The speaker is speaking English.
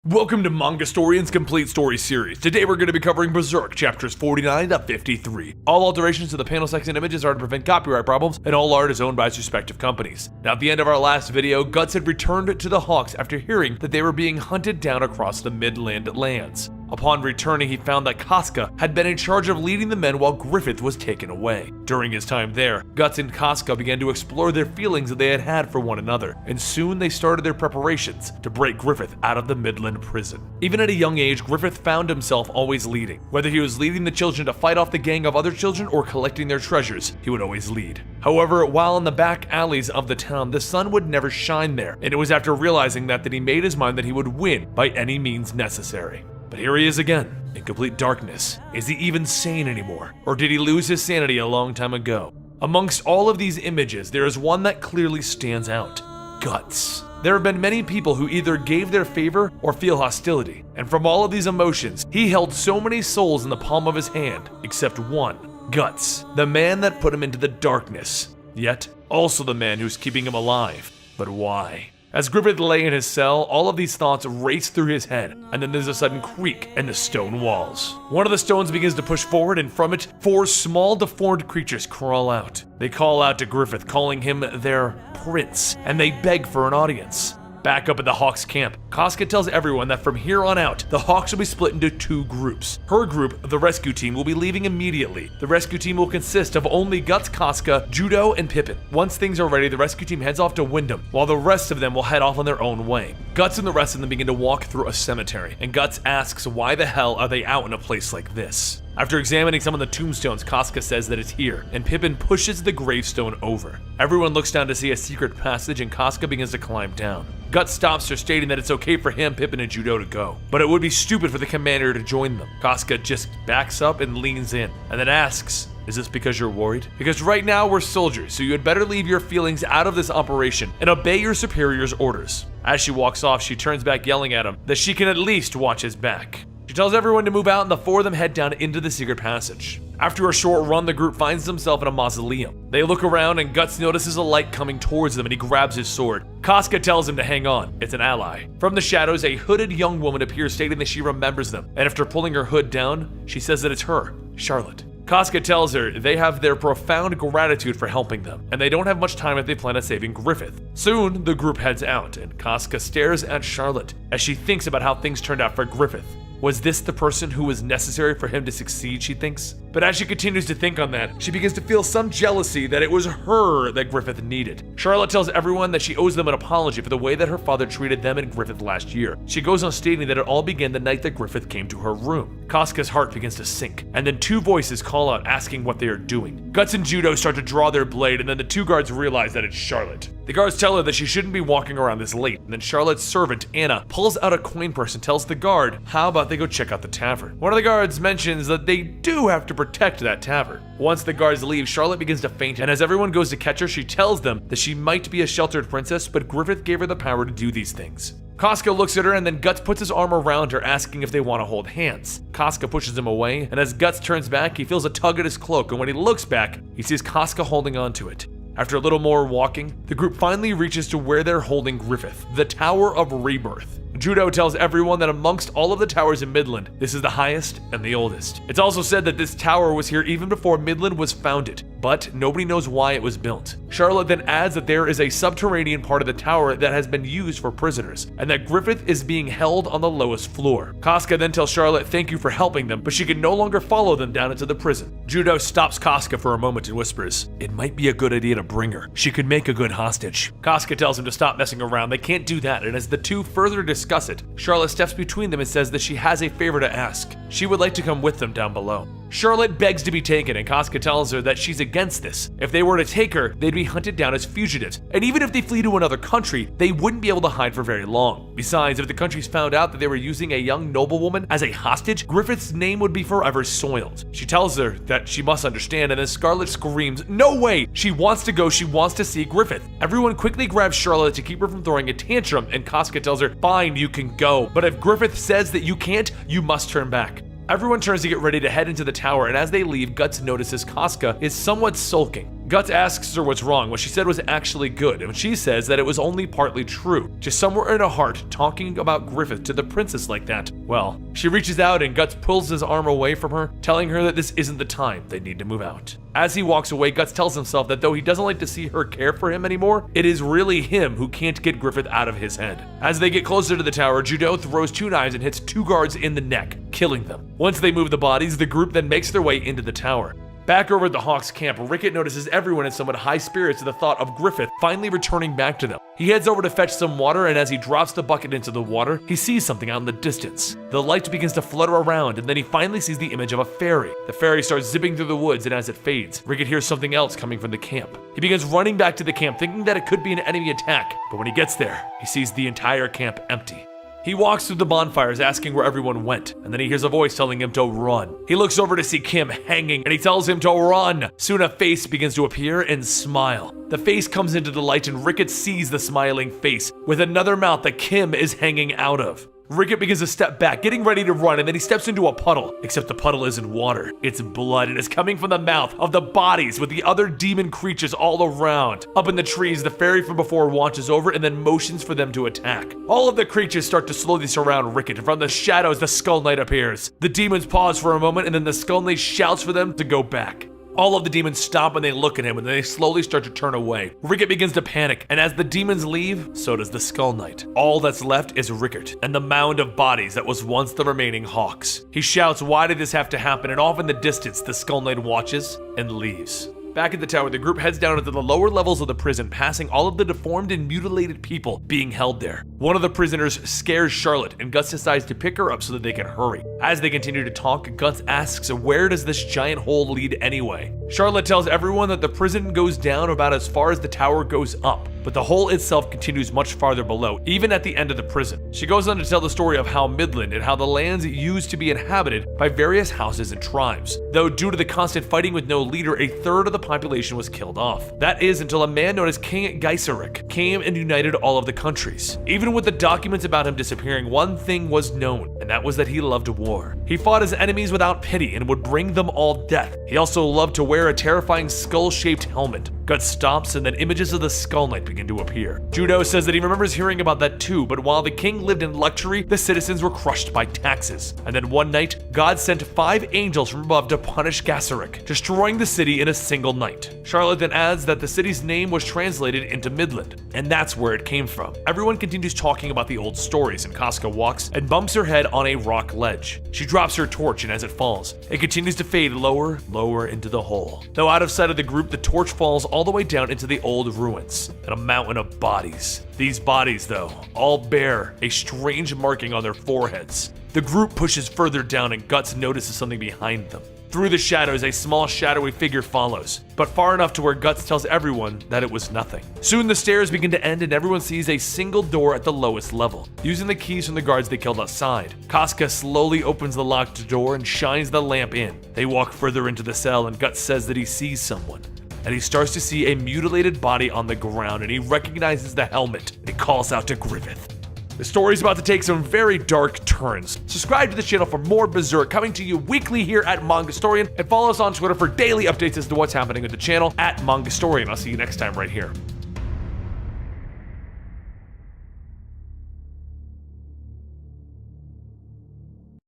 Welcome to Manga Storian's Complete Story Series. Today we're going to be covering Berserk, chapters 49 to 53. All alterations to the panel text and images are to prevent copyright problems, and all art is owned by its respective companies. Now at the end of our last video, Guts had returned to the Hawks after hearing that they were being hunted down across the Midland lands. Upon returning, he found that Casca had been in charge of leading the men while Griffith was taken away. During his time there, Guts and Casca began to explore their feelings that they had had for one another, and soon they started their preparations to break Griffith out of the Midland prison. Even at a young age, Griffith found himself always leading. Whether he was leading the children to fight off the gang of other children or collecting their treasures, he would always lead. However, while in the back alleys of the town, the sun would never shine there, and it was after realizing that he made his mind that he would win by any means necessary. But here he is again, in complete darkness. Is he even sane anymore? Or did he lose his sanity a long time ago? Amongst all of these images, there is one that clearly stands out: Guts. There have been many people who either gave their favor or feel hostility, and from all of these emotions, he held so many souls in the palm of his hand, except one: Guts, the man that put him into the darkness, yet also the man who's keeping him alive. But why? As Griffith lay in his cell, all of these thoughts race through his head, and then there's a sudden creak in the stone walls. One of the stones begins to push forward, and from it, four small deformed creatures crawl out. They call out to Griffith, calling him their prince, and they beg for an audience. Back up at the Hawks camp, Casca tells everyone that from here on out, the Hawks will be split into two groups. Her group, the rescue team, will be leaving immediately. The rescue team will consist of only Guts, Casca, Judo, and Pippin. Once things are ready, the rescue team heads off to Wyndham, while the rest of them will head off on their own way. Guts and the rest of them begin to walk through a cemetery, and Guts asks why the hell are they out in a place like this. After examining some of the tombstones, Casca says that it's here, and Pippin pushes the gravestone over. Everyone looks down to see a secret passage, and Casca begins to climb down. Guts stops her, stating that it's okay for him, Pippin, and Judo to go, but it would be stupid for the commander to join them. Casca just backs up and leans in, and then asks, "Is this because you're worried? Because right now we're soldiers, so you had better leave your feelings out of this operation and obey your superior's orders." As she walks off, she turns back, yelling at him that she can at least watch his back. She tells everyone to move out, and the four of them head down into the secret passage. After a short run, the group finds themselves in a mausoleum. They look around, and Guts notices a light coming towards them, and he grabs his sword. Casca tells him to hang on. It's an ally. From the shadows, a hooded young woman appears, stating that she remembers them, and after pulling her hood down, she says that it's her, Charlotte. Casca tells her they have their profound gratitude for helping them, and they don't have much time if they plan on saving Griffith. Soon, the group heads out, and Casca stares at Charlotte as she thinks about how things turned out for Griffith. Was this the person who was necessary for him to succeed, she thinks? But as she continues to think on that, she begins to feel some jealousy that it was her that Griffith needed. Charlotte tells everyone that she owes them an apology for the way that her father treated them and Griffith last year. She goes on stating that it all began the night that Griffith came to her room. Casca's heart begins to sink, and then two voices call out asking what they are doing. Guts and Judo start to draw their blade, and then the two guards realize that it's Charlotte. The guards tell her that she shouldn't be walking around this late, and then Charlotte's servant, Anna, pulls out a coin purse and tells the guard, how about they go check out the tavern? One of the guards mentions that they do have to protect that tavern. Once the guards leave, Charlotte begins to faint, and as everyone goes to catch her, she tells them that she might be a sheltered princess, but Griffith gave her the power to do these things. Casca looks at her, and then Guts puts his arm around her, asking if they want to hold hands. Casca pushes him away, and as Guts turns back, he feels a tug at his cloak, and when he looks back, he sees Casca holding onto it. After a little more walking, the group finally reaches to where they're holding Griffith, the Tower of Rebirth. Judo tells everyone that amongst all of the towers in Midland, this is the highest and the oldest. It's also said that this tower was here even before Midland was founded, but nobody knows why it was built. Charlotte then adds that there is a subterranean part of the tower that has been used for prisoners, and that Griffith is being held on the lowest floor. Casca then tells Charlotte thank you for helping them, but she can no longer follow them down into the prison. Judo stops Casca for a moment and whispers, "It might be a good idea to bring her. She could make a good hostage." Casca tells him to stop messing around. They can't do that, and as the two further discuss it, Charlotte steps between them and says that she has a favor to ask. She would like to come with them down below. Charlotte begs to be taken, and Casca tells her that she's against this. If they were to take her, they'd be hunted down as fugitives, and even if they flee to another country, they wouldn't be able to hide for very long. Besides, if the countries found out that they were using a young noblewoman as a hostage, Griffith's name would be forever soiled. She tells her that she must understand, and then Scarlet screams, "No way! She wants to go, she wants to see Griffith." Everyone quickly grabs Charlotte to keep her from throwing a tantrum, and Casca tells her, "Fine, you can go, but if Griffith says that you can't, you must turn back." Everyone turns to get ready to head into the tower, and as they leave, Guts notices Casca is somewhat sulking. Guts asks her what's wrong, what she said was actually good, and she says that it was only partly true. Just somewhere in her heart, talking about Griffith to the princess like that. Well, she reaches out and Guts pulls his arm away from her, telling her that this isn't the time, they need to move out. As he walks away, Guts tells himself that though he doesn't like to see her care for him anymore, it is really him who can't get Griffith out of his head. As they get closer to the tower, Judo throws 2 knives and hits 2 guards in the neck, killing them. Once they move the bodies, the group then makes their way into the tower. Back over at the Hawks camp, Rickett notices everyone in somewhat high spirits at the thought of Griffith finally returning back to them. He heads over to fetch some water, and as he drops the bucket into the water, he sees something out in the distance. The light begins to flutter around, and then he finally sees the image of a fairy. The fairy starts zipping through the woods, and as it fades, Rickett hears something else coming from the camp. He begins running back to the camp, thinking that it could be an enemy attack, but when he gets there, he sees the entire camp empty. He walks through the bonfires asking where everyone went, and then he hears a voice telling him to run. He looks over to see Kim hanging, and he tells him to run. Soon a face begins to appear and smile. The face comes into the light, and Rickett sees the smiling face with another mouth that Kim is hanging out of. Rickett begins to step back, getting ready to run, and then he steps into a puddle. Except the puddle isn't water, it's blood, and it's coming from the mouth of the bodies with the other demon creatures all around. Up in the trees, the fairy from before watches over and then motions for them to attack. All of the creatures start to slowly surround Rickett, and from the shadows, the Skull Knight appears. The demons pause for a moment, and then the Skull Knight shouts for them to go back. All of the demons stop and they look at him, and then they slowly start to turn away. Rickett begins to panic, and as the demons leave, so does the Skull Knight. All that's left is Rickett and the mound of bodies that was once the remaining Hawks. He shouts, "Why did this have to happen?" And off in the distance, the Skull Knight watches and leaves. Back at the tower, the group heads down into the lower levels of the prison, passing all of the deformed and mutilated people being held there. One of the prisoners scares Charlotte, and Guts decides to pick her up so that they can hurry. As they continue to talk, Guts asks, where does this giant hole lead anyway? Charlotte tells everyone that the prison goes down about as far as the tower goes up, but the hole itself continues much farther below, even at the end of the prison. She goes on to tell the story of how Midland and how the lands used to be inhabited by various houses and tribes. Though due to the constant fighting with no leader, a third of the population was killed off. That is until a man known as King Geiseric came and united all of the countries. Even with the documents about him disappearing, one thing was known, and that was that he loved war. He fought his enemies without pity and would bring them all death. He also loved to wear a terrifying skull-shaped helmet. Guts stops, and then images of the Skull Knight begin to appear. Judo says that he remembers hearing about that too, but while the king lived in luxury, the citizens were crushed by taxes. And then one night, God sent 5 angels from above to punish Geiseric, destroying the city in a single night. Charlotte then adds that the city's name was translated into Midland, and that's where it came from. Everyone continues talking about the old stories, and Casca walks and bumps her head on a rock ledge. She drops her torch, and as it falls, it continues to fade lower, lower into the hole. Though out of sight of the group, the torch falls all the way down into the old ruins, and a mountain of bodies. These bodies, though, all bear a strange marking on their foreheads. The group pushes further down, and Guts notices something behind them. Through the shadows, a small shadowy figure follows, but far enough to where Guts tells everyone that it was nothing. Soon the stairs begin to end, and everyone sees a single door at the lowest level. Using the keys from the guards they killed outside, Casca slowly opens the locked door and shines the lamp in. They walk further into the cell, and Guts says that he sees someone. And he starts to see a mutilated body on the ground, and he recognizes the helmet, and he calls out to Griffith. The story's about to take some very dark turns. Subscribe to the channel for more Berserk coming to you weekly here at Mangastorian, and follow us on Twitter for daily updates as to what's happening with the channel at Mangastorian. I'll see you next time right here.